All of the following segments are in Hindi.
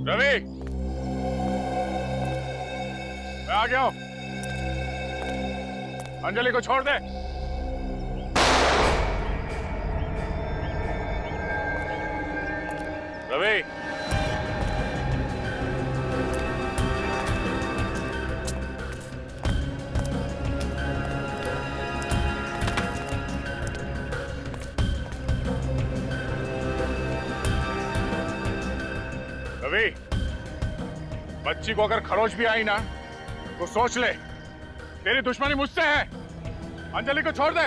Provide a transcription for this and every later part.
रवि, मैं आ गया हूं। अंजलि को छोड़ दे। रवि, रवि, बच्ची को अगर खरोच भी आई ना तो सोच ले, तेरी दुश्मनी मुझसे है। अंजलि को छोड़ दे।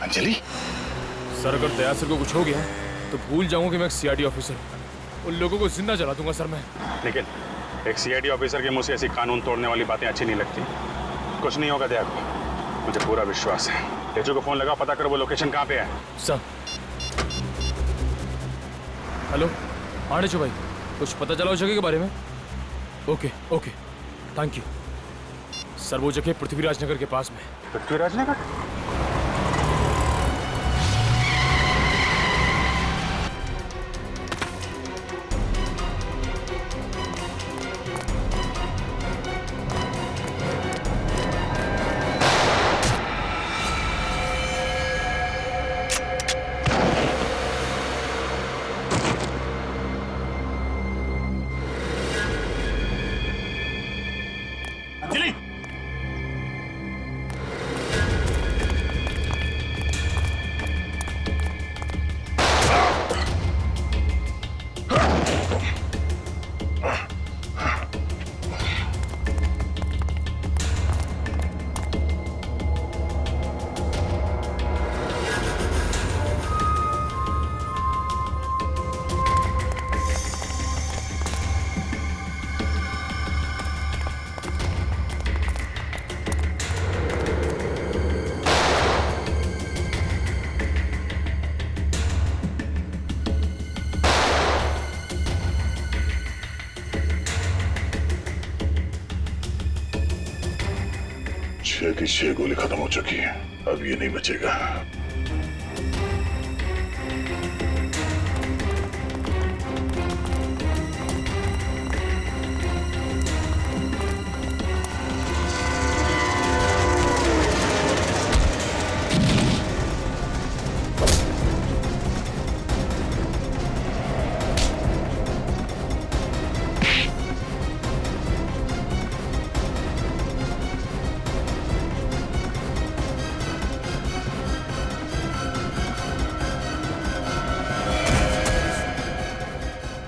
अंजलि? सर अगर दया सर को कुछ हो गया तो भूल जाऊंगा कि मैं एक सीआईडी ऑफिसर हूं। उन लोगों को जिंदा जला दूंगा सर मैं। लेकिन एक सीआईडी ऑफिसर के मुंह से ऐसी कानून तोड़ने वाली बातें अच्छी नहीं लगती। कुछ नहीं होगा दया को, मुझे पूरा विश्वास है। तेजू को फोन लगाओ, पता करो वो लोकेशन कहाँ पे है। सर हेलो आनेचो भाई, कुछ पता चला उस जगह के बारे में? Okay okay thank you sir. वो जगह पृथ्वीराज नगर के पास में। पृथ्वीराज नगर? अंजलि! छह की छह गोली खत्म हो चुकी है, अब ये नहीं बचेगा।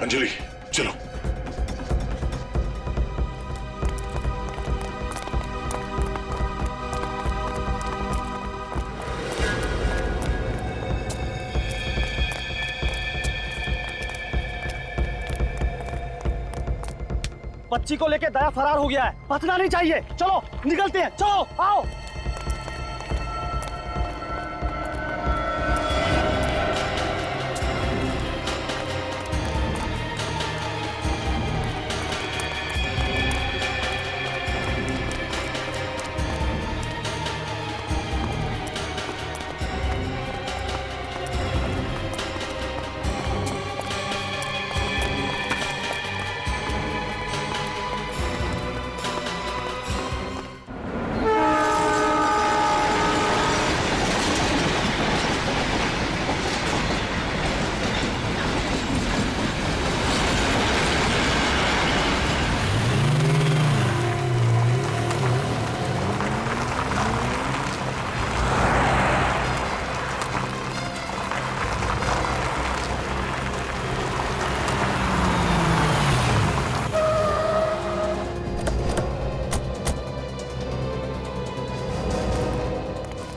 अंजलि चलो। बच्ची को लेके दया फरार हो गया है, बचना नहीं चाहिए। चलो निकलते हैं, चलो आओ।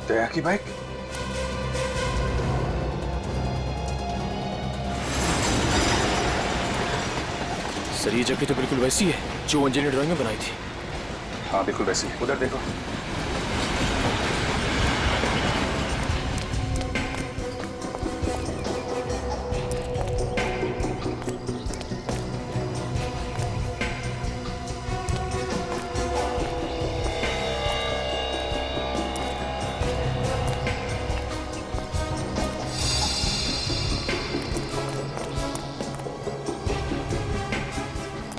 दया की बाइक? सर ये जगह तो बिल्कुल वैसी है जो अंजलि ने ड्राइंग में बनाई थी। हाँ बिल्कुल वैसी, उधर देखो।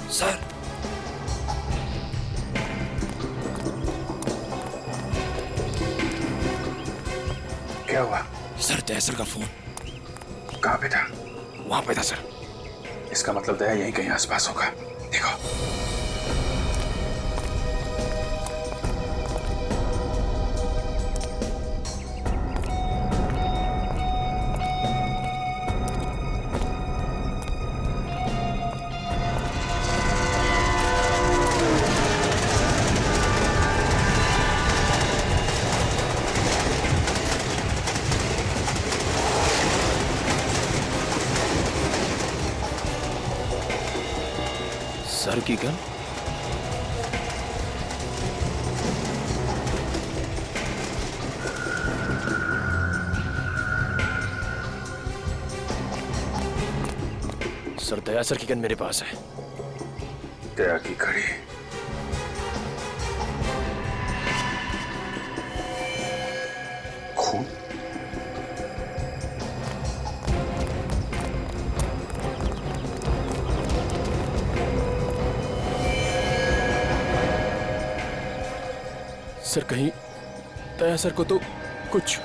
सर क्या हुआ? सर तहसर का फोन कहाँ पे था? वहां पे था सर। इसका मतलब दया यहीं कहीं आसपास होगा। देखो। सर की गन? सर दया सर की गन मेरे पास है। दया की घड़ी। खून। सर कहीं दया सर को तो कुछ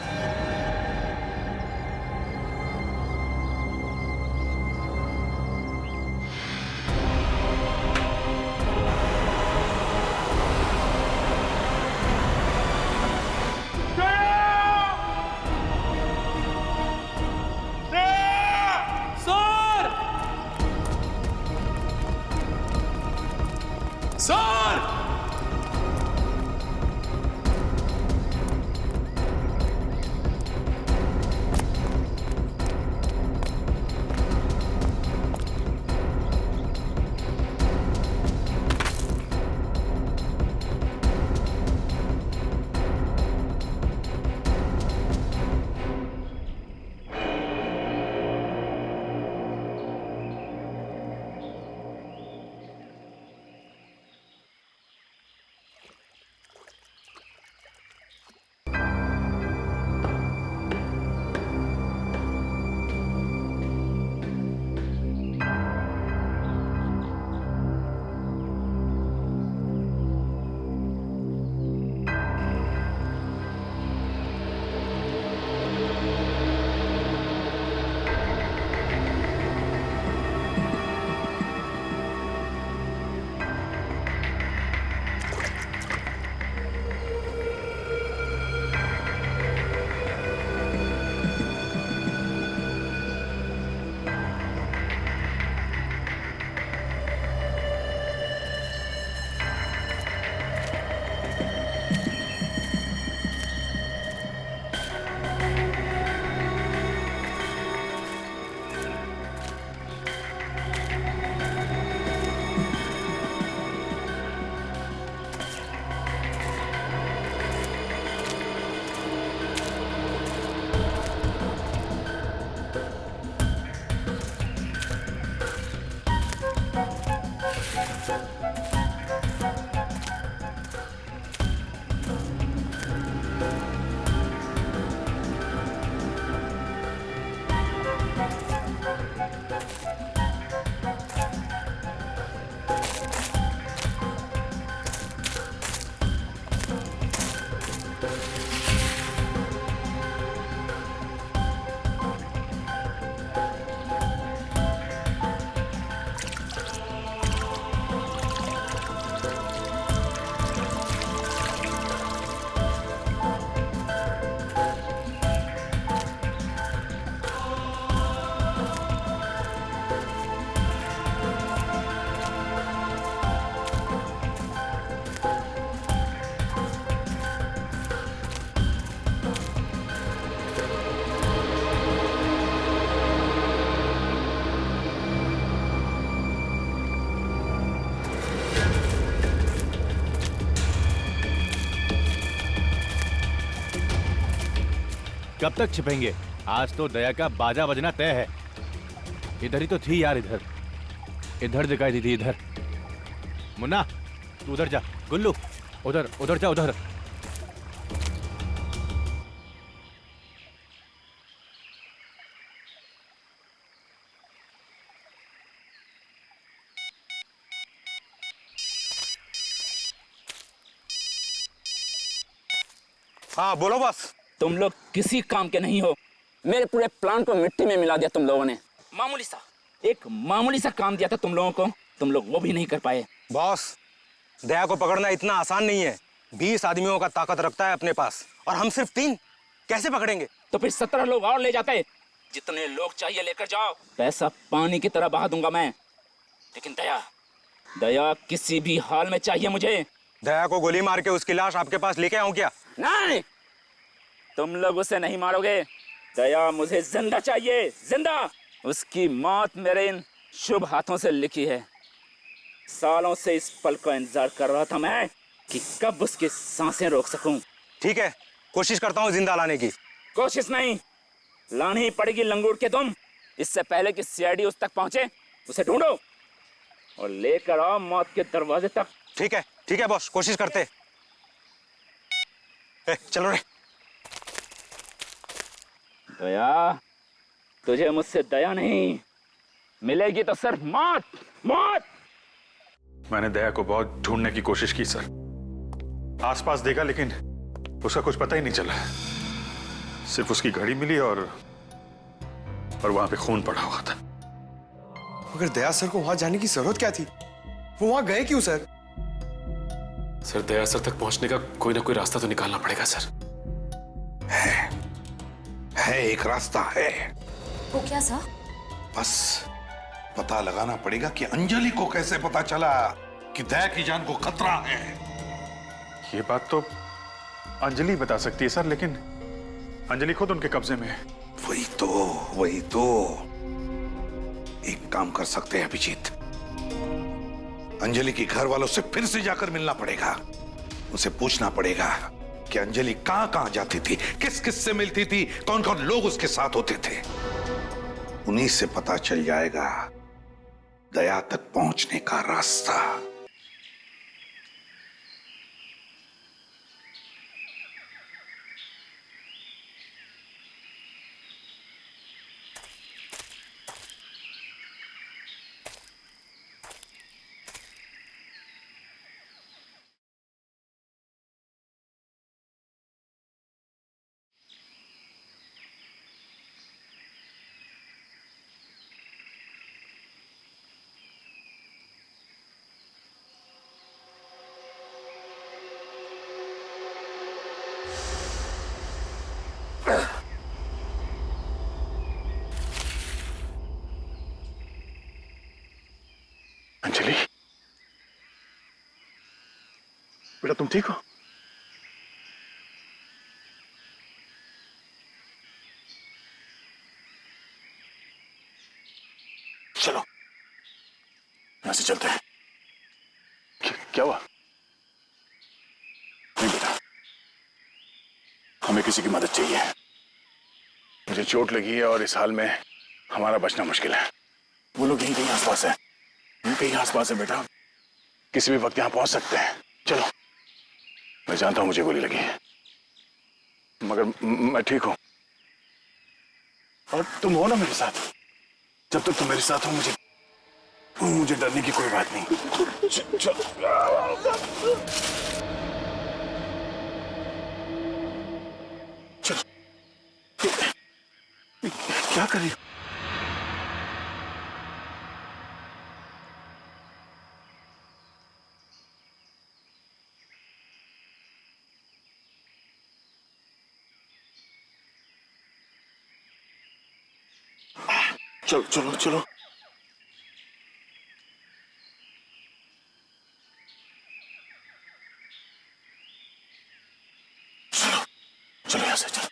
कब तक छिपेंगे? आज तो दया का बाजा बजना तय है। इधर ही तो थी यार, इधर इधर दिखाई दी थी, इधर। मुन्ना तू उधर जा, गुल्लू उधर उधर जा, उधर। हाँ बोलो बस। तुम लोग किसी काम के नहीं हो। मेरे पूरे प्लान को मिट्टी में मिला दिया तुम लोगों ने। एक मामूली सा काम दिया था तुम लोगों को, तुम लोग वो भी नहीं कर पाए। बॉस, दया को पकड़ना इतना आसान नहीं है। 20 आदमियों का ताकत रखता है अपने पास और हम सिर्फ 3 कैसे पकड़ेंगे? तो फिर 17 लोग और ले जाते। जितने लोग चाहिए लेकर जाओ, पैसा पानी की तरह बहा दूंगा मैं। लेकिन दया किसी भी हाल में चाहिए मुझे। दया को गोली मार के उसकी लाश आपके पास लेके आऊं क्या? नहीं, तुम लोग उसे नहीं मारोगे। दया मुझे जिंदा चाहिए, जिंदा। उसकी मौत मेरे इन शुभ हाथों से लिखी है। सालों से इस पल का इंतजार कर रहा था मैं कि कब उसकी सांसें रोक सकूं। ठीक है, कोशिश करता हूँ जिंदा लाने की। कोशिश नहीं, लानी ही पड़ेगी लंगूर के तुम। इससे पहले कि सीआईडी उस तक पहुंचे, उसे ढूंढो और लेकर आओ मौत के दरवाजे तक। ठीक है बॉस, कोशिश करते। चलो रे। दया, तुझे मुझसे दया नहीं मिलेगी तो सिर्फ मौत, मौत। मैंने दया को बहुत ढूंढने की कोशिश की सर, आसपास देखा लेकिन उसका कुछ पता ही नहीं चला। सिर्फ उसकी घड़ी मिली और वहां पे खून पड़ा हुआ था। मगर दया सर को वहां जाने की जरूरत क्या थी? वो वहां गए क्यों सर? सर दया सर तक पहुंचने का कोई ना कोई रास्ता तो निकालना पड़ेगा सर। है एक रास्ता है। वो क्या सर? बस पता लगाना पड़ेगा कि अंजलि को कैसे पता चला कि दया की जान को खतरा है। ये बात तो अंजलि बता सकती है सर, लेकिन अंजलि खुद उनके कब्जे में है। वही तो एक काम कर सकते हैं अभिजीत, अंजलि के घर वालों से फिर से जाकर मिलना पड़ेगा। उसे पूछना पड़ेगा कि अंजलि कहां कहां जाती थी, किस किस से मिलती थी, कौन कौन लोग उसके साथ होते थे। उन्हीं से पता चल जाएगा दया तक पहुंचने का रास्ता। अंजलि, बेटा तुम ठीक हो? चलो यहां से चलते हैं। क्या हुआ? नहीं बेटा, हमें किसी की मदद चाहिए। मुझे चोट लगी है और इस हाल में हमारा बचना मुश्किल है। वो लोग यहीं कहीं आसपास है, कहीं आसपास है बेटा, किसी भी वक्त यहां पहुंच सकते हैं। चलो, मैं जानता हूं मुझे गोली लगी है, मगर मैं ठीक हूं और तुम हो ना मेरे साथ। जब तक तुम मेरे साथ हो मुझे डरने की कोई बात नहीं। चलो चलो, क्या कर रही हो? चलो चलो चलो, चलो चलो यहां से चलो।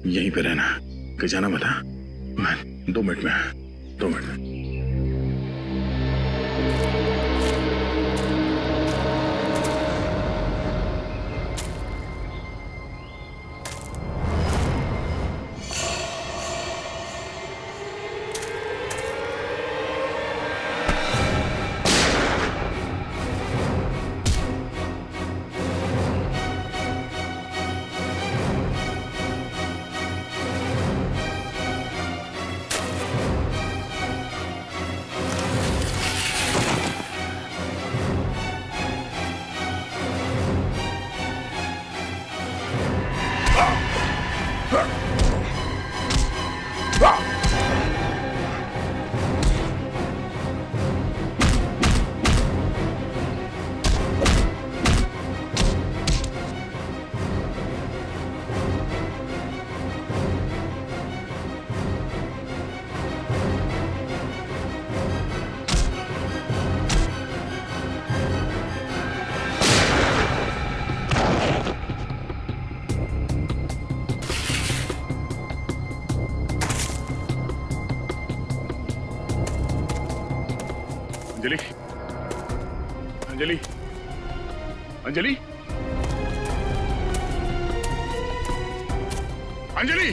यहीं पे रहना, कहीं जाना मत। हाँ? मैं 2 मिनट में 2 मिनट में। अंजलि, अंजलि, अंजलि, अंजलि,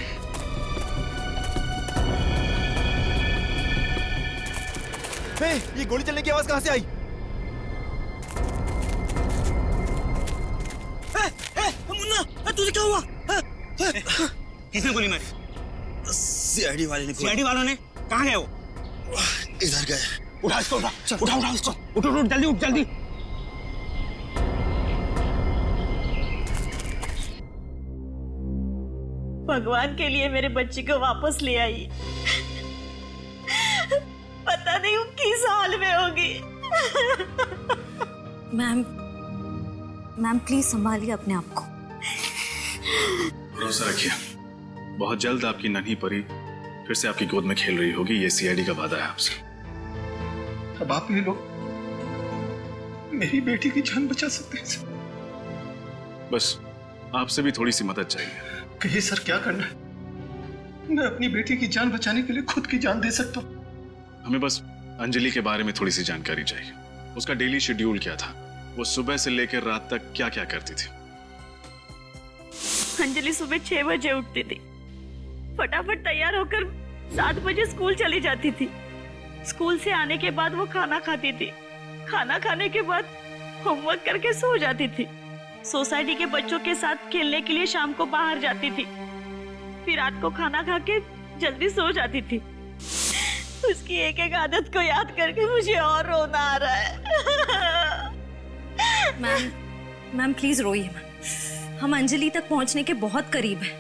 ये गोली चलने की आवाज कहां से आई? मुन्ना, तुझे क्या हुआ? किसने गोली मारी? सीआईडी वाले ने। सीआईडी वालों ने? कहाँ गए वो? इधर गए। उठा इसको, उठा इसको, उठ जल्दी, उठ जल्दी। भगवान के लिए मेरे बच्चे को वापस ले आई। पता नहीं वो किस हाल में होगी। मैम प्लीज संभालिए अपने आप को। भरोसा रखिए, बहुत जल्द आपकी नन्ही परी फिर से आपकी गोद में खेल रही होगी। ये सीआईडी का वादा है आपसे। अब आप ये लोग मेरी बेटी की जान बचा सकते हैं। बस आपसे भी थोड़ी सी मदद चाहिए। कहिए सर, क्या करना है? मैं अपनी बेटी की जान बचाने के लिए खुद की जान दे सकता हूँ। हमें बस अंजलि के बारे में थोड़ी सी जानकारी चाहिए। उसका डेली शेड्यूल क्या था? वो सुबह से लेकर रात तक क्या क्या करती थी? अंजलि सुबह 6 बजे उठती थी, फटाफट तैयार होकर 7 बजे स्कूल चली जाती थी। स्कूल से आने के बाद वो खाना खाती थी, खाना खाने के बाद होमवर्क करके सो जाती थी। सोसाइटी के बच्चों के साथ खेलने के लिए शाम को बाहर जाती थी, फिर रात को खाना खा के जल्दी सो जाती थी। उसकी एक एक आदत को याद करके मुझे और रोना आ रहा है। मैम प्लीज रोइए मत। हम अंजलि तक पहुंचने के बहुत करीब हैं।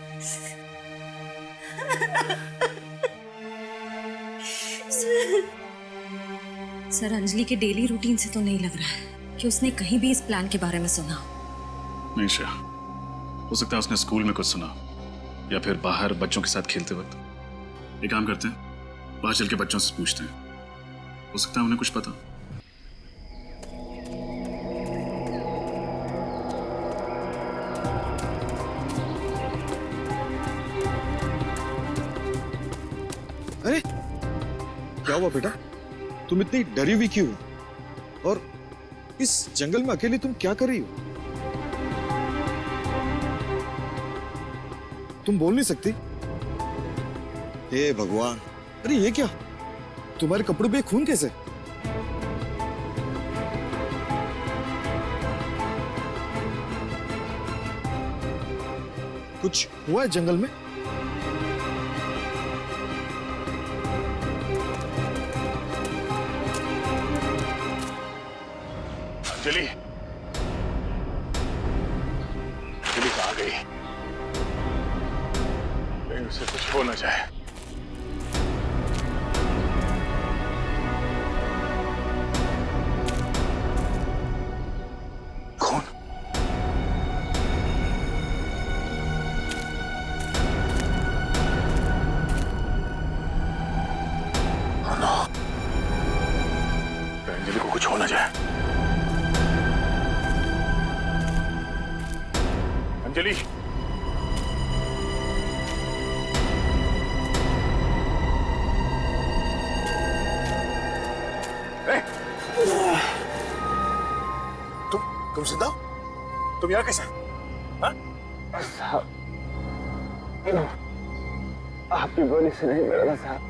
सर, अंजलि के डेली रूटीन से तो नहीं लग रहा है कि उसने कहीं भी इस प्लान के बारे में सुना। नहीं श्रेया, हो सकता है उसने स्कूल में कुछ सुना या फिर बाहर बच्चों के साथ खेलते वक्त। एक काम करते हैं, बाहर चल के बच्चों से पूछते हैं, हो सकता है उन्हें कुछ पता। अरे क्या हुआ बेटा? तुम इतनी डरी हुई क्यों? और इस जंगल में अकेले तुम क्या कर रही हो? तुम बोल नहीं सकती? हे भगवान, अरे ये क्या? तुम्हारे कपड़ों पे खून कैसे? कुछ हुआ है जंगल में? अंजलि, अंजलि कहाँ गई? कहीं उसे कुछ हो ना जाए। कौन? अंजलि को कुछ हो ना जाए। अंजलि, तुम जिंदा हो? तुम यहाँ कैसे? हाँ? आपकी गोली से नहीं मरा था साहब,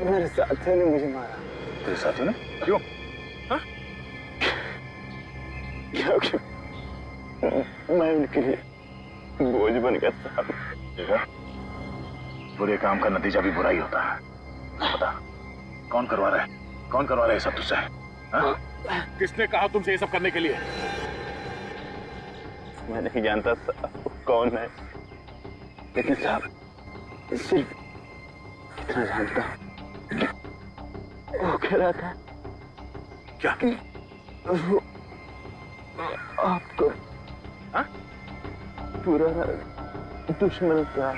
मेरे साथियों ने मुझे मारा। तेरे साथियों ने? क्यों? हाँ? क्योंकि मैं उनके लिए बोझ बन गया साहब। देखा, बुरे काम का नतीजा भी बुरा ही होता है। बता, कौन करवा रहा है? कौन करवा रहा है सब तुझसे? हाँ? किसने कहा तुमसे ये सब करने के लिए? मैं नहीं जानता साहब कौन है, लेकिन साहब सिर्फ इतना जानता हूँ, वो कह रहा था क्या? कि वो आपको हाँ? पूरा दुश्मन था।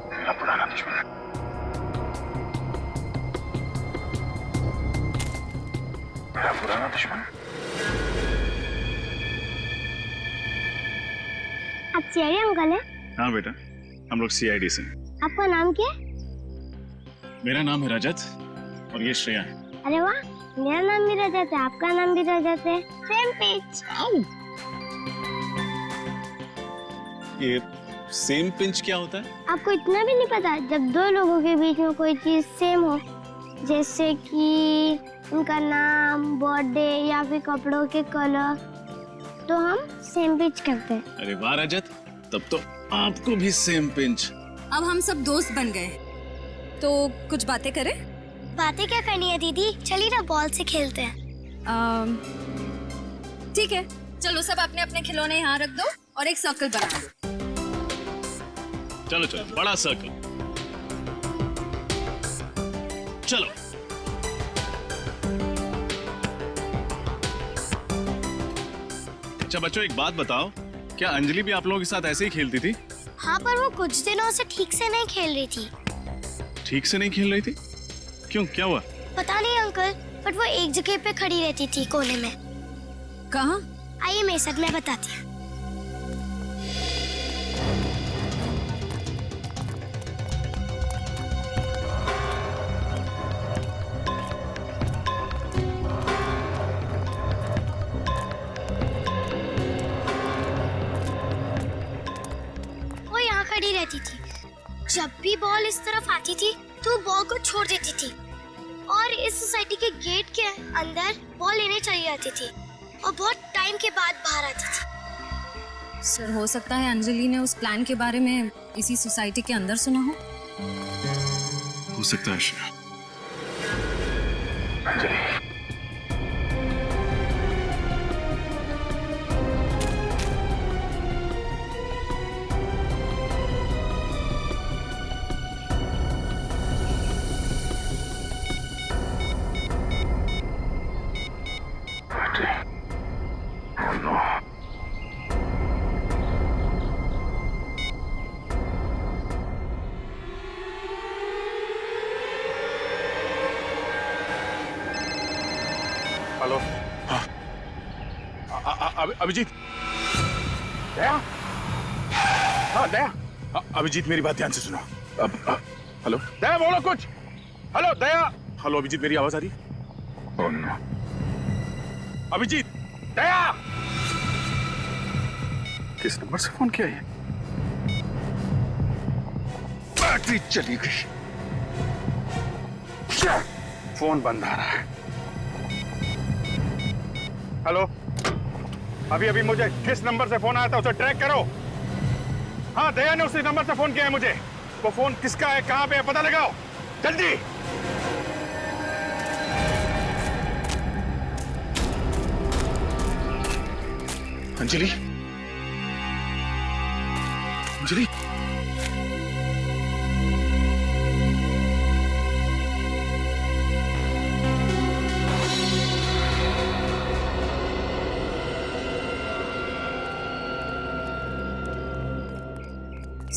मेरा पुराना दुश्मन। मेरा पुराना दुश्मन। आप सीआईडी अंकल हैं? हाँ बेटा, हम लोग सीआईडी से। आपका नाम क्या है? मेरा नाम है रजत और ये श्रेया है। अरे वाह, मेरा नाम भी रजत है, आपका नाम भी रजत है। Same page. ये सेम पिंच क्या होता है? आपको इतना भी नहीं पता? जब दो लोगों के बीच में कोई चीज सेम हो, जैसे कि उनका नाम, बर्थडे या फिर कपड़ों के कलर, तो हम सेम पिंच करते हैं। अरे वाह रजत, तब तो आपको भी सेम पिंच। अब हम सब दोस्त बन गए, तो कुछ बातें करें? बातें क्या करनी है दीदी, चलिए ना बॉल से खेलते हैं। ठीक है, चलो सब अपने अपने खिलौने यहाँ रख दो और एक सर्कल बना दो। चलो चलो, बड़ा सर्कल। चलो। अच्छा बच्चों, एक बात बताओ, क्या अंजलि भी आप लोगों के साथ ऐसे ही खेलती थी? हाँ, पर वो कुछ दिनों से ठीक से नहीं खेल रही थी। ठीक से नहीं खेल रही थी? क्यों, क्या हुआ? पता नहीं अंकल, बट वो एक जगह पे खड़ी रहती थी कोने में। कहाँ? आइए मेरे साथ, मैं बताती हूँ। वो यहाँ खड़ी रहती थी। जब भी बॉल इस तरफ आती थी तो बॉल को छोड़ देती थी और इस सोसाइटी के गेट के अंदर बॉल लेने चली जाती थी और बहुत टाइम के बाद बाहर आती थी। सर, हो सकता है अंजलि ने उस प्लान के बारे में इसी सोसाइटी के अंदर सुना हो। हो सकता है श्रेया। अंजलि, हेलो। हाँ, अभिजीत। दया। हाँ दया। अभिजीत, मेरी बात ध्यान से सुनो। हेलो दया, बोलो कुछ। हेलो दया। हेलो अभिजीत, मेरी आवाज आ रही? Oh no. अभिजीत, दया। किस नंबर से फोन किया ये? बैटरी चली गई, फोन बंद आ रहा है। हेलो, अभी मुझे किस नंबर से फोन आया था उसे ट्रैक करो। हाँ, दया ने उसी नंबर से फोन किया है मुझे। वो फोन किसका है, कहाँ पे है, पता लगाओ जल्दी। अंजलि, अंजलि,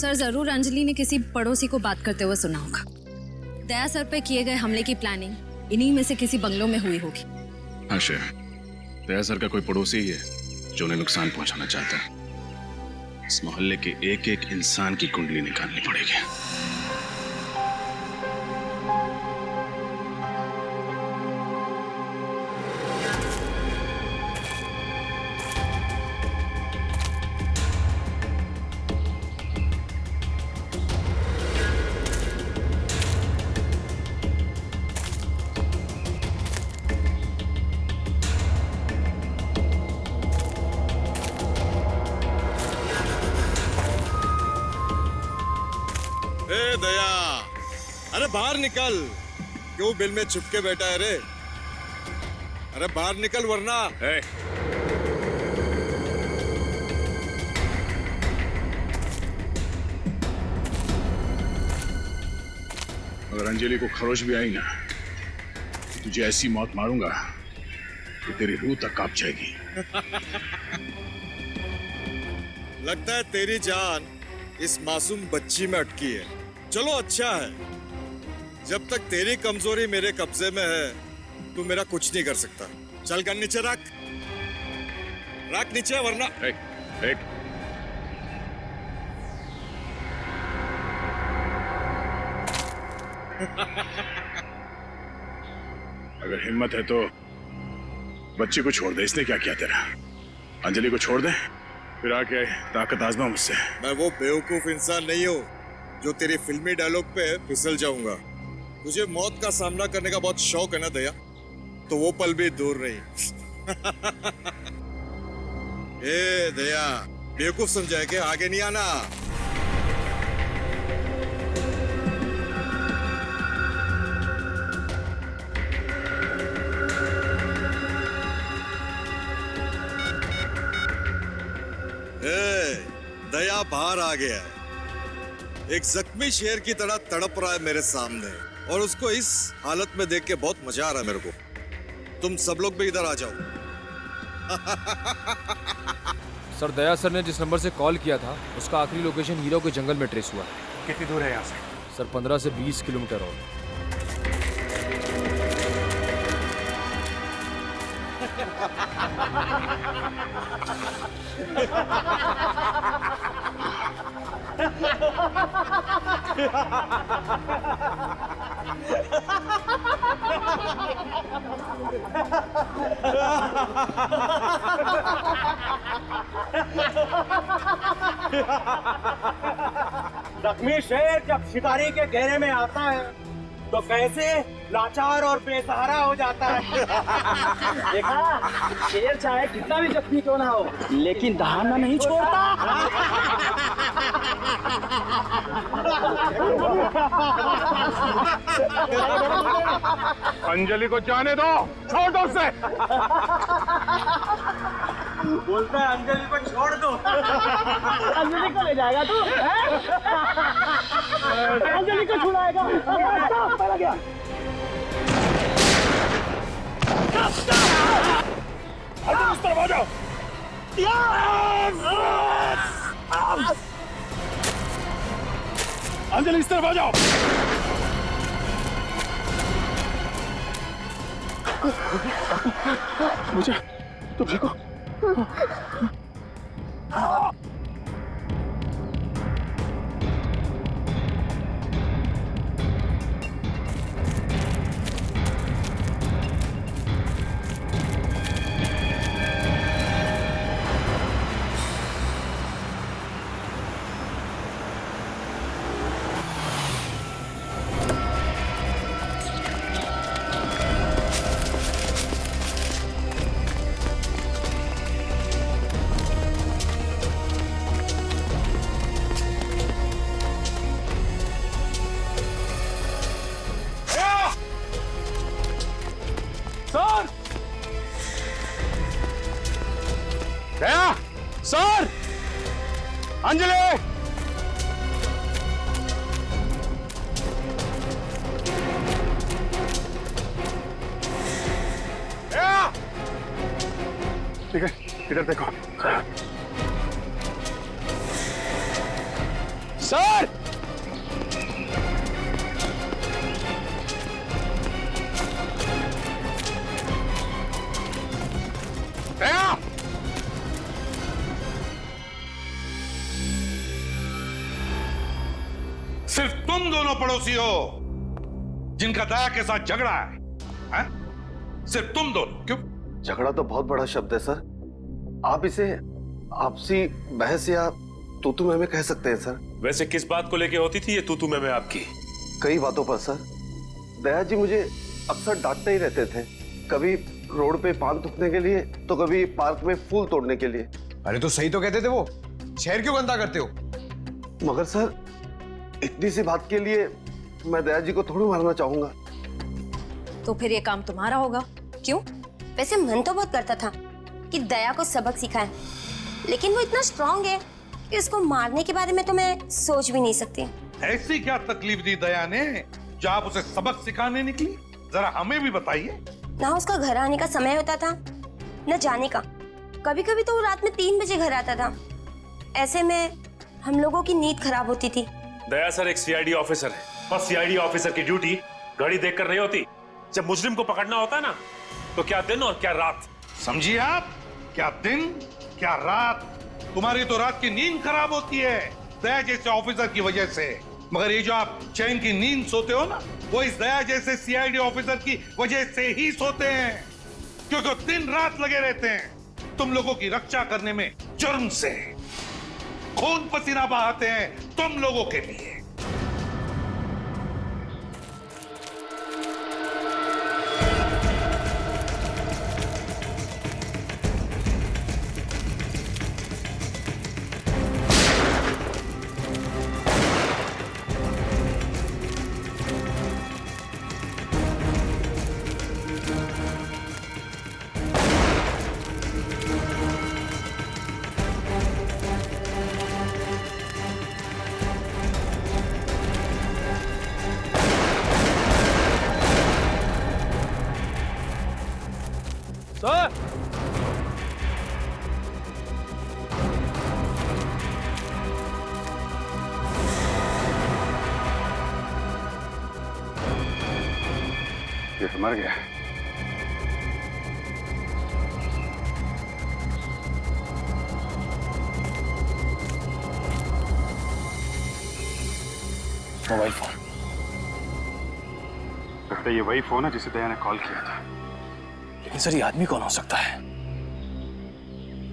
सर, जरूर अंजलि ने किसी पड़ोसी को बात करते हुए सुना होगा। दया सर पे किए गए हमले की प्लानिंग इन्हीं में से किसी बंगलों में हुई होगी। हाँ श्रेया, दया सर का कोई पड़ोसी ही है जो उन्हें नुकसान पहुंचाना चाहता है। इस मोहल्ले के एक एक इंसान की कुंडली निकालनी पड़ेगी। ए दया, अरे बाहर निकल। क्यों बिल में छुप के बैठा है रे? अरे बाहर निकल वरना। अगर अंजलि को खरोच भी आई ना, तो तुझे ऐसी मौत मारूंगा कि तेरी रूह तक कांप जाएगी। लगता है तेरी जान इस मासूम बच्ची में अटकी है। चलो अच्छा है, जब तक तेरी कमजोरी मेरे कब्जे में है तू मेरा कुछ नहीं कर सकता। चल गन नीचे रख, रख नीचे वरना। अगर हिम्मत है तो बच्ची को छोड़ दे। इसने क्या किया तेरा? अंजलि को छोड़ दे, फिर आके ताकत आजमा मुझसे। मैं वो बेवकूफ इंसान नहीं हूँ जो तेरी फिल्मी डायलॉग पे फिसल जाऊंगा। तुझे मौत का सामना करने का बहुत शौक है ना दया, तो वो पल भी दूर नहीं। ए दया, बेवकूफ समझाए के आगे नहीं आना। दया बाहर आ गया है, एक जख्मी शेर की तरह तड़प रहा है मेरे सामने, और उसको इस हालत में देख के बहुत मजा आ रहा है मेरे को। तुम सब लोग भी इधर आ जाओ। सर, दया सर ने जिस नंबर से कॉल किया था उसका आखिरी लोकेशन हीरो के जंगल में ट्रेस हुआ। कितनी दूर है यहाँ से? सर 15 से 20 किलोमीटर और। जख्मी शेर जब शिकारी के घेरे में आता है तो कैसे लाचार और बेसहारा हो जाता है। देखा, शेर चाहे कितना भी जख्मी क्यों ना हो, लेकिन दहाड़ना नहीं छोड़ता। अंजलि को जाने दो, छोड़ दो उसे। बोलता है अंजलि को छोड़ दो। अंजलि को ले जाएगा तू? अंजलि को छुड़ाएगा? पड़ गया। अंजलि इस तरफ आ जाओ। अंजलि इस तरफ आ जाओ। मुझे तुम ठीक हो? दया, सर, अंजलि। ठीक है, इधर देखो। सर, दया, सिर्फ तुम दोनों पड़ोसी हो जिनका दया के साथ झगड़ा है? सिर्फ तुम दोनों। क्यों? झगड़ा तो बहुत बड़ा शब्द है सर। आप इसे आपसी बहस या तू में कह सकते हैं सर। वैसे किस बात को लेके होती थी ये तू में आपकी? कई बातों पर सर। दया जी मुझे अक्सर डांटते ही रहते थे, कभी रोड पे पान थूकने के लिए तो कभी पार्क में फूल तोड़ने के लिए। अरे तो सही तो कहते थे वो, शहर क्यों गंदा करते हो? मगर सर इतनी सी बात के लिए मैं दया जी को थोड़ी मारना चाहूंगा। तो फिर ये काम तुम्हारा होगा। क्यों? वैसे मन तो बहुत करता था कि दया को सबक सिखाएं, लेकिन वो इतना स्ट्रांग है कि उसको मारने के बारे में तो मैं सोच भी नहीं सकती। ऐसी क्या तकलीफ दी दया ने जो आप उसे सबक सिखाने निकली? जरा हमें भी बताइए। ना उसका घर आने का समय होता था न जाने का। कभी कभी तो वो रात में 3 बजे घर आता था। ऐसे में हम लोगों की नींद खराब होती थी। दया सर एक सीआईडी ऑफिसर है और सीआईडी ऑफिसर की ड्यूटी घड़ी देखकर नहीं होती। जब मुजरिम को पकड़ना होता है ना, तो क्या दिन और क्या रात। समझिए आप? क्या दिन क्या रात। तुम्हारी तो रात की नींद खराब होती है दया जैसे ऑफिसर की वजह से, मगर ये जो आप चैन की नींद सोते हो ना, वो इस दया जैसे सीआईडी ऑफिसर की वजह से ही सोते हैं, क्योंकि दिन रात लगे रहते हैं तुम लोगों की रक्षा करने में। जुर्म से खून पसीना बहाते हैं तुम लोगों के लिए। सर ये तो मर गया। Mobile phone. लगता है ये वही फोन है जिसे दया ने कॉल किया था। लेकिन सर ये आदमी कौन हो सकता है?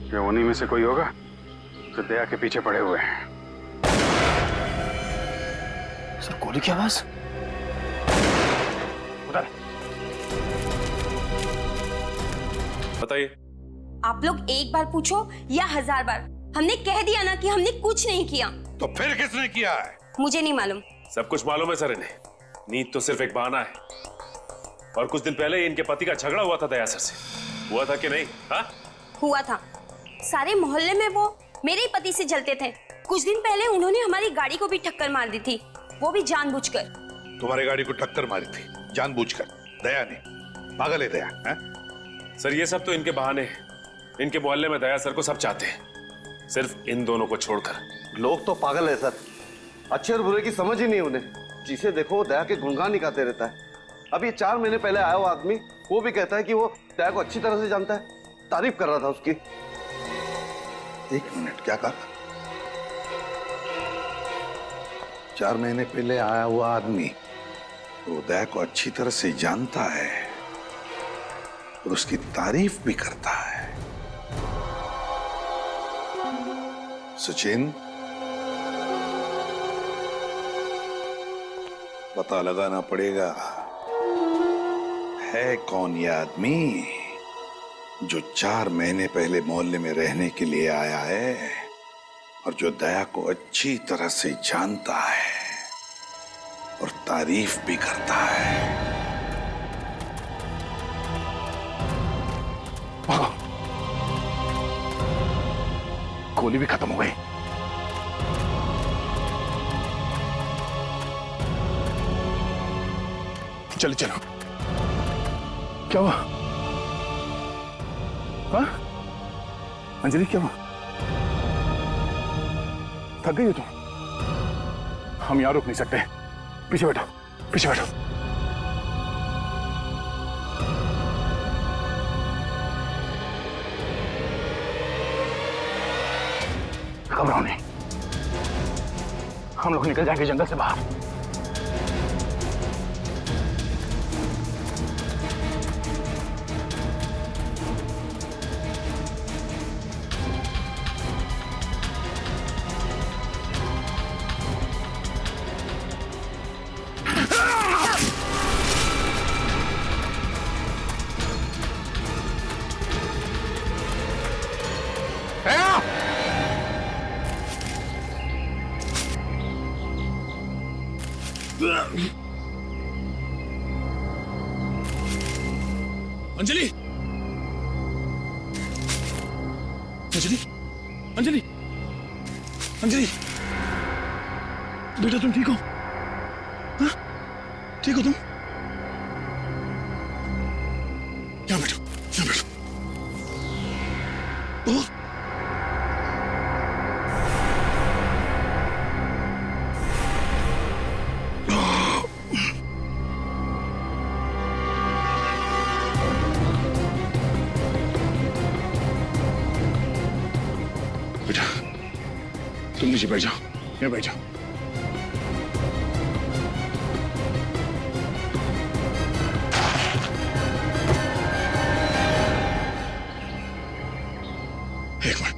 क्या उन्हीं में से कोई होगा जो दया के पीछे पड़े हुए हैं? सर गोली की आवाज। बताइए। आप लोग एक बार पूछो या 1000 बार, हमने कह दिया ना कि हमने कुछ नहीं किया। तो फिर किसने किया है? मुझे नहीं मालूम। सब कुछ मालूम है सर इन्हें। नींद तो सिर्फ एक बहाना है। और कुछ दिन पहले इनके पति का झगड़ा हुआ था दया सर से। हुआ था कि नहीं? हाँ हुआ था। सारे मोहल्ले में वो मेरे ही पति से जलते थे। कुछ दिन पहले उन्होंने हमारी गाड़ी को भी टक्कर मार दी थी, वो भी जानबूझकर। तुम्हारी गाड़ी को टक्कर मारी थी जानबूझकर? दया ने? पागल है दया है? सर ये सब तो इनके बहाने हैं। इनके मोहल्ले में दया सर को सब चाहते हैं, सिर्फ इन दोनों को छोड़कर। लोग तो पागल है सर, अच्छे और बुरे की समझ ही नहीं उन्हें। जिसे देखो दया के गुणगान ही गाते रहता है। अब ये 4 महीने पहले आया हुआ आदमी वो भी कहता है कि वो दया को अच्छी तरह से जानता है, तारीफ कर रहा था उसकी। 1 मिनट, क्या कहा? 4 महीने पहले आया हुआ आदमी वो दया को अच्छी तरह से जानता है और उसकी तारीफ भी करता है। सचिन, पता लगाना पड़ेगा है कौन ये आदमी जो 4 महीने पहले मोहल्ले में रहने के लिए आया है और जो दया को अच्छी तरह से जानता है और तारीफ भी करता है। गोली भी खत्म हो गई। चलो चलो। क्या हुआ? हाँ? अंजलि क्या हुआ? थक गई हो तुम? हम यहां रुक नहीं सकते। पीछे बैठो, पीछे बैठो। घबराओ नहीं, हम लोग निकल जाएंगे जंगल से बाहर। अंजलि, अंजलि, अंजलि, अंजलि, बेटा तुम ठीक हो? हाँ? ठीक हो तुम? यहाँ बैठो, यहाँ बैठो। ओ, तुम नीचे बैठ जाओ, यहाँ बैठ जाओ। एक मिनट,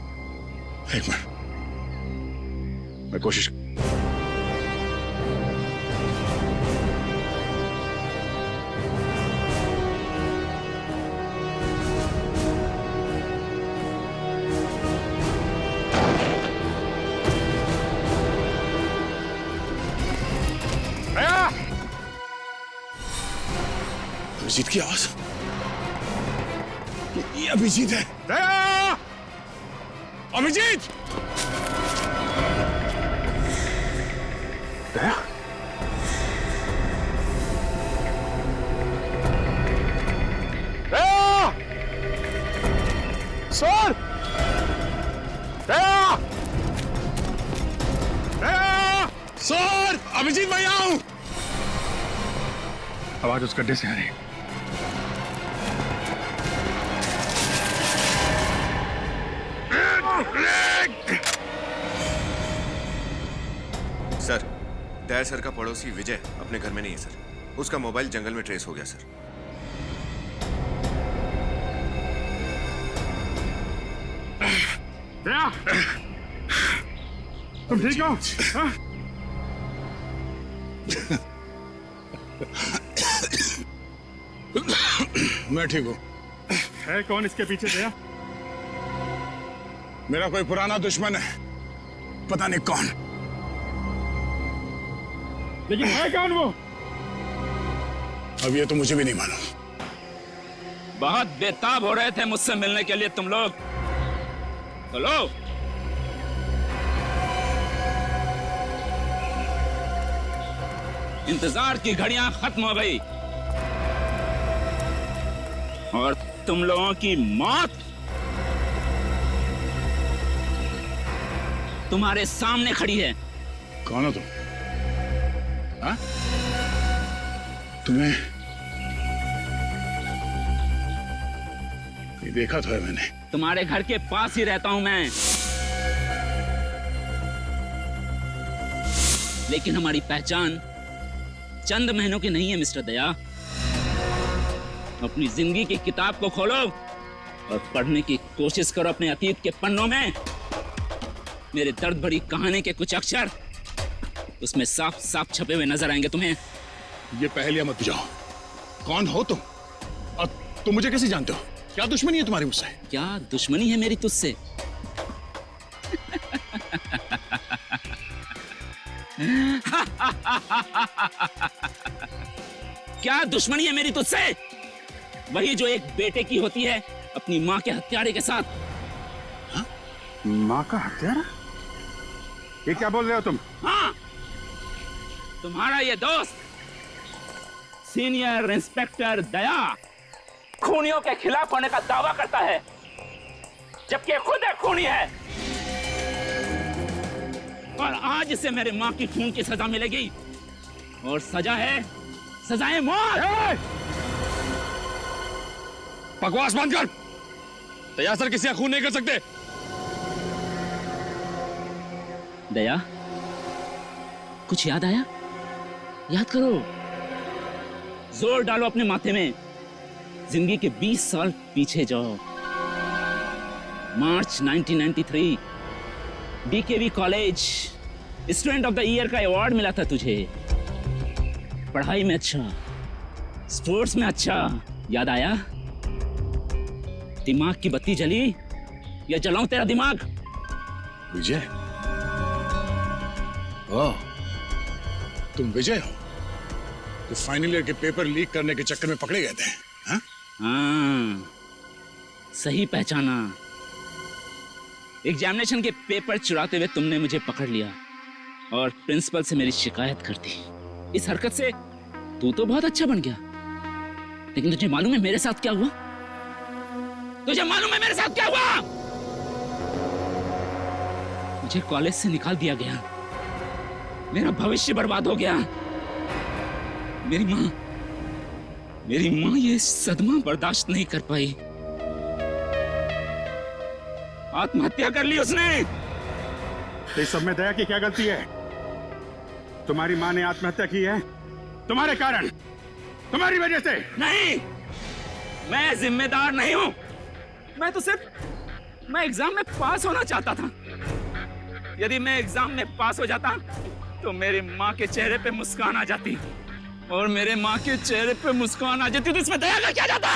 एक मिनट, मैं कोशिश। अभिजीत की आवाज, ये अभिजीत है। दया! अभिजीत! दया? दया! सर! दया! दया! सर! अभिजीत मैं यहाँ हूं। आवाज उस गड्ढे से आ रही है। सर, दया सर का पड़ोसी विजय अपने घर में नहीं है सर। उसका मोबाइल जंगल में ट्रेस हो गया सर। दया, तुम ठीक हो? हाँ? मैं ठीक हूँ। है कौन इसके पीछे? दया? मेरा कोई पुराना दुश्मन है, पता नहीं कौन, लेकिन है कौन वो? अब ये तो मुझे भी नहीं मालूम। बहुत बेताब हो रहे थे मुझसे मिलने के लिए तुम लोग। चलो, इंतजार की घड़ियां खत्म हो गई और तुम लोगों की मौत तुम्हारे सामने खड़ी है। कौन हो तुम? हाँ? तुम्हें ये देखा तो है मैंने। तुम्हारे घर के पास ही रहता हूं मैं, लेकिन हमारी पहचान चंद महीनों की नहीं है मिस्टर दया। अपनी जिंदगी की किताब को खोलो और पढ़ने की कोशिश करो अपने अतीत के पन्नों में। मेरे दर्द भरी कहानी के कुछ अक्षर उसमें साफ साफ छपे हुए नजर आएंगे तुम्हें। ये पहेलियां मत बुझाओ। कौन हो तुम और तुम मुझे कैसे जानते हो? क्या दुश्मनी है तुम्हारी मुझसे? क्या दुश्मनी है मेरी तुझसे? क्या दुश्मनी है मेरी तुझसे? वही जो एक बेटे की होती है अपनी माँ के हत्यारे के साथ। हा? माँ का हत्यारा? ये क्या बोल रहे हो तुम? हाँ, तुम्हारा ये दोस्त सीनियर इंस्पेक्टर दया खूनियों के खिलाफ होने का दावा करता है, जबकि खुद एक खूनी है। और आज इसे मेरे माँ की खून की सजा मिलेगी और सजा है, सजाए मौत। बकवास बंद कर। दया सर किसी का खून नहीं कर सकते। दया, कुछ याद आया? याद करो, जोर डालो अपने माथे में, जिंदगी के 20 साल पीछे जाओ। March 1993, DKV college student of the year का अवार्ड मिला था तुझे। पढ़ाई में अच्छा, स्पोर्ट्स में अच्छा। याद आया? दिमाग की बत्ती जली या जलाऊं तेरा दिमाग? विजय? ओह, तुम विजय हो? तो फाइनल ईयर के पेपर लीक करने के चक्कर में पकड़े गए थे? हाँ? हाँ, सही पहचाना। एग्जामिनेशन के पेपर चुराते हुए तुमने मुझे पकड़ लिया और प्रिंसिपल से मेरी शिकायत कर दी। इस हरकत से तू तो बहुत अच्छा बन गया, लेकिन तुझे मालूम है मेरे साथ क्या हुआ? तुझे मालूम है मेरे साथ क्या हुआ? मुझे कॉलेज से निकाल दिया गया, मेरा भविष्य बर्बाद हो गया। मेरी माँ ये सदमा बर्दाश्त नहीं कर पाई, आत्महत्या कर ली उसने। इस सब में दया की क्या गलती है? तुम्हारी माँ ने आत्महत्या की है तुम्हारे कारण, तुम्हारी वजह से। नहीं, मैं जिम्मेदार नहीं हूं। मैं तो मैं एग्जाम में पास होना चाहता था। यदि मैं एग्जाम में पास हो जाता तो मेरी माँ के चेहरे पे मुस्कान आ जाती, और मेरे माँ के चेहरे पे मुस्कान आ जाती तो इसमें दया का क्या जाता?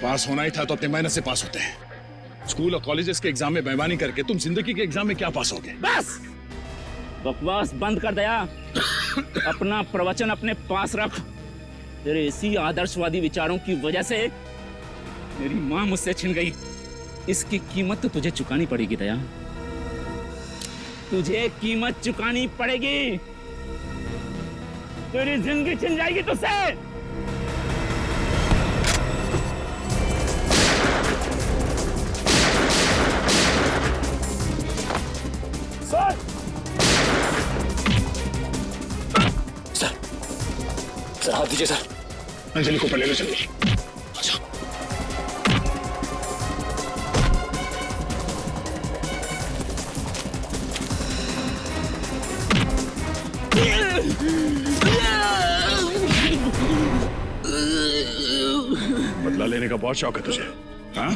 पास होना ही था तो अपनी मेहनत से पास होते हैं। स्कूल और कॉलेजेस के एग्जाम में बेईमानी करके तुम जिंदगी के एग्जाम में क्या पास होगे? बस बकवास बंद कर दया। अपना प्रवचन अपने पास रख। तेरे इसी आदर्शवादी विचारों की वजह से मेरी माँ मुझसे छिन गई। इसकी कीमत तो तुझे चुकानी पड़ेगी दया, तुझे कीमत चुकानी पड़ेगी। तेरी जिंदगी छिन जाएगी तुझसे। सर हाथ दीजिए सर। अंजलि को ऊपर ले लो जल्दी। अच्छा। बदला लेने का बहुत शौक है तुझे, हाँ?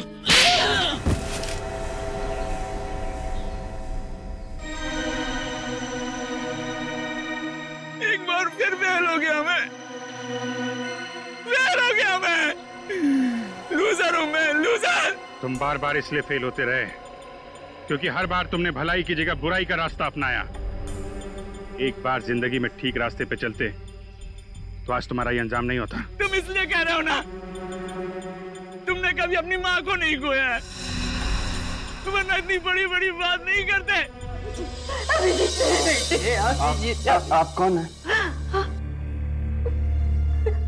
एक बार फिर फेल हो गया मैं। लूजर हूं मैं, लूजर। तुम बार बार इसलिए फेल होते रहे क्योंकि हर बार तुमने भलाई की जगह बुराई का रास्ता अपनाया। एक बार जिंदगी में ठीक रास्ते पे चलते तो आज तुम्हारा ये अंजाम नहीं होता। तुम इसलिए कह रहे हो ना, तुमने कभी अपनी माँ को नहीं खोया है, वरना इतनी बड़ी बड़ी बात नहीं करते। आप कौन है?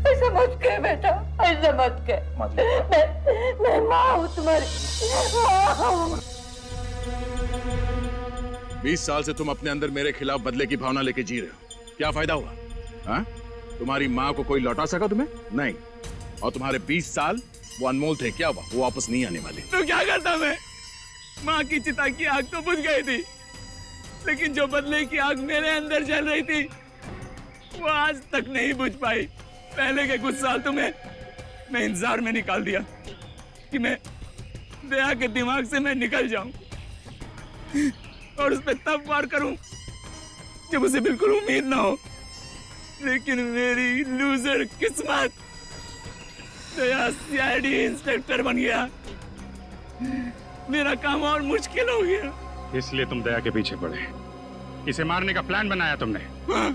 ऐसा मत कह बेटा, ऐसा मत कह। मैं माँ हूँ, तुम्हारी माँ हूँ। 20 साल से तुम अपने अंदर मेरे खिलाफ बदले की भावना लेके जी रहे हो। क्या फायदा हुआ? हाँ? तुम्हारी माँ को कोई लौटा सका तुम्हें? नहीं। और तुम्हारे 20 साल वो अनमोल थे, क्या हुआ? वो वापस नहीं आने वाले। तो क्या करता मैं? माँ की चिता की आग तो बुझ गई थी, लेकिन जो बदले की आग मेरे अंदर जल रही थी वो आज तक नहीं बुझ पाई। पहले के कुछ साल तुम्हें मैं इंतजार में निकाल दिया कि मैं दया के दिमाग से मैं निकल जाऊं और उस पर तब वार करूं जब उसे बिल्कुल उम्मीद ना हो। लेकिन मेरी लूजर किस्मत, दया सीआईडी इंस्पेक्टर बन गया। मेरा काम और मुश्किल हो गया। इसलिए तुम दया के पीछे पड़े, इसे मारने का प्लान बनाया तुमने। हाँ,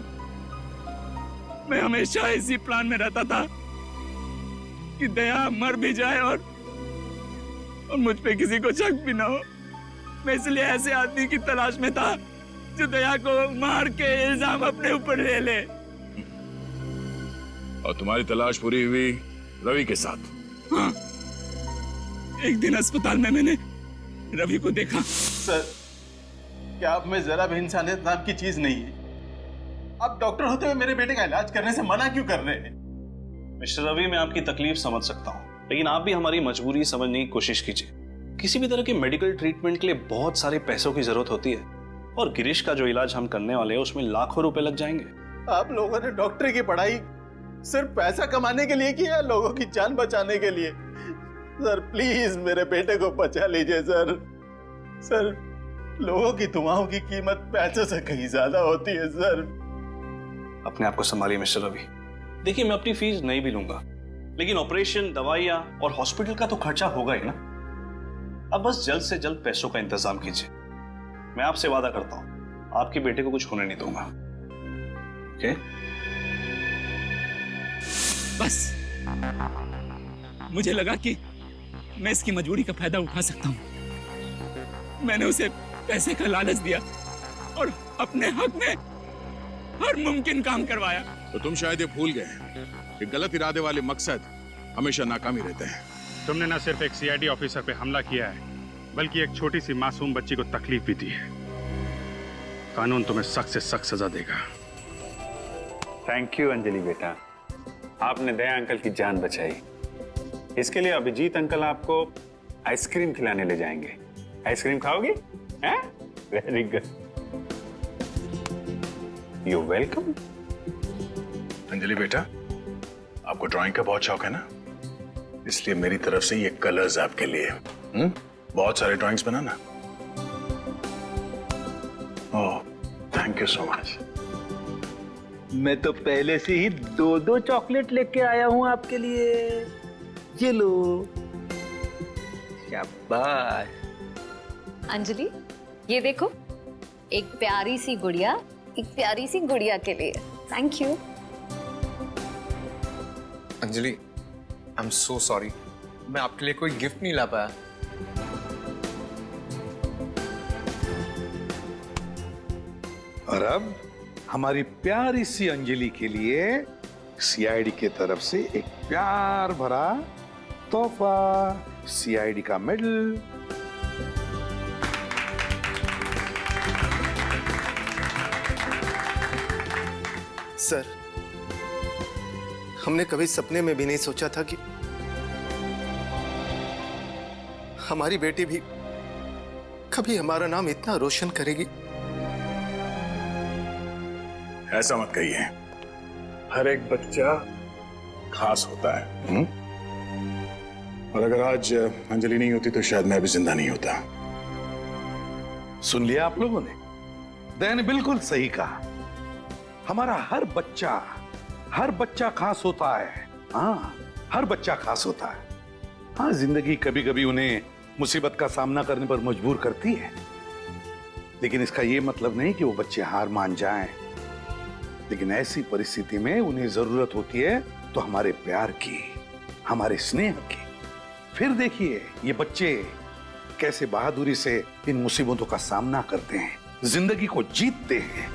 मैं हमेशा इसी प्लान में रहता था कि दया मर भी जाए और मुझ पे किसी को शक भी ना हो। मैं इसलिए ऐसे आदमी की तलाश में था जो दया को मार के इल्जाम अपने ऊपर ले ले। और तुम्हारी तलाश पूरी हुई रवि के साथ? हाँ, एक दिन अस्पताल में मैंने रवि को देखा। सर, क्या आप में जरा भी इंसानियत नाम की चीज नहीं है? आप डॉक्टर होते हुए मेरे बेटे का इलाज करने से मना क्यों कर रहे हैं? मिस्टर रवि, मैं आपकी तकलीफ समझ सकता हूँ, लेकिन आप भी हमारी मजबूरी समझने की कोशिश कीजिए। किसी भी तरह के मेडिकल ट्रीटमेंट के लिए बहुत सारे पैसों की जरूरत होती है, और गिरीश का जो इलाज हम करने वाले हैं उसमें लाखों रुपए लग जाएंगे। आप लोगों ने डॉक्टरी की पढ़ाई सिर्फ पैसा कमाने के लिए की है, लोगों की जान बचाने के लिए? सर प्लीज मेरे बेटे को बचा लीजिए सर। सर लोगों की दुआओं की कीमत पैसे से कहीं ज्यादा होती है सर। अपने आप को संभालिए मिस्टर रवि। देखिए मैं अपनी फीस नहीं भी लूंगा, लेकिन ऑपरेशन, दवाइयां और हॉस्पिटल का तो खर्चा होगा ही ना। अब बस जल्द से जल्द पैसों का इंतजाम कीजिए। मैं आपसे वादा करता हूं आपके बेटे को कुछ होने नहीं दूंगा। ओके? बस मुझे लगा कि मैं इसकी मजबूरी का फायदा उठा सकता हूं। मैंने उसे पैसे का लालच दिया और अपने हक में हर मुमकिन काम करवाया। तो तुम शायद ये भूल गए कि गलत इरादे वाले मकसद हमेशा नाकामी रहते हैं। तुमने न सिर्फ एक सीआईडी ऑफिसर पे हमला किया है, बल्कि एक छोटी सी मासूम बच्ची को तकलीफ भी दी है। कानून तुम्हें सख्त से सख्त सजा देगा। थैंक यू अंजलि बेटा, आपने दया अंकल की जान बचाई। इसके लिए अभिजीत अंकल आपको आइसक्रीम खिलाने ले जाएंगे। आइसक्रीम खाओगी? हैं? Very good, you welcome. Anjali बेटा, आपको ड्राइंग का बहुत शौक है ना, इसलिए मेरी तरफ से ये कलर्स आपके लिए। बहुत सारे drawings banana. Oh thank you so much. मैं तो पहले से ही 2-2 चॉकलेट लेके आया हूं आपके लिए। ये लो। शाबाश। अंजलि ये देखो, एक प्यारी सी गुड़िया, एक प्यारी सी गुड़िया के लिए। Thank you. Anjali I am so sorry, मैं आपके लिए कोई गिफ्ट नहीं ला पाया। और अब हमारी प्यारी सी अंजलि के लिए सीआईडी की तरफ से एक प्यार भरा तोहफा, सीआईडी का मेडल। सर हमने कभी सपने में भी नहीं सोचा था कि हमारी बेटी भी कभी हमारा नाम इतना रोशन करेगी। ऐसा मत कहिए, हर एक बच्चा खास होता है। और अगर आज अंजलि नहीं होती तो शायद मैं भी जिंदा नहीं होता। सुन लिया आप लोगों ने? दया ने बिल्कुल सही कहा। हमारा हर बच्चा खास होता है। हाँ, हर बच्चा खास होता है। हाँ, जिंदगी कभी कभी उन्हें मुसीबत का सामना करने पर मजबूर करती है, लेकिन इसका यह मतलब नहीं कि वो बच्चे हार मान जाएं। लेकिन ऐसी परिस्थिति में उन्हें जरूरत होती है तो हमारे प्यार की, हमारे स्नेह की। फिर देखिए ये बच्चे कैसे बहादुरी से इन मुसीबतों का सामना करते हैं, जिंदगी को जीतते हैं।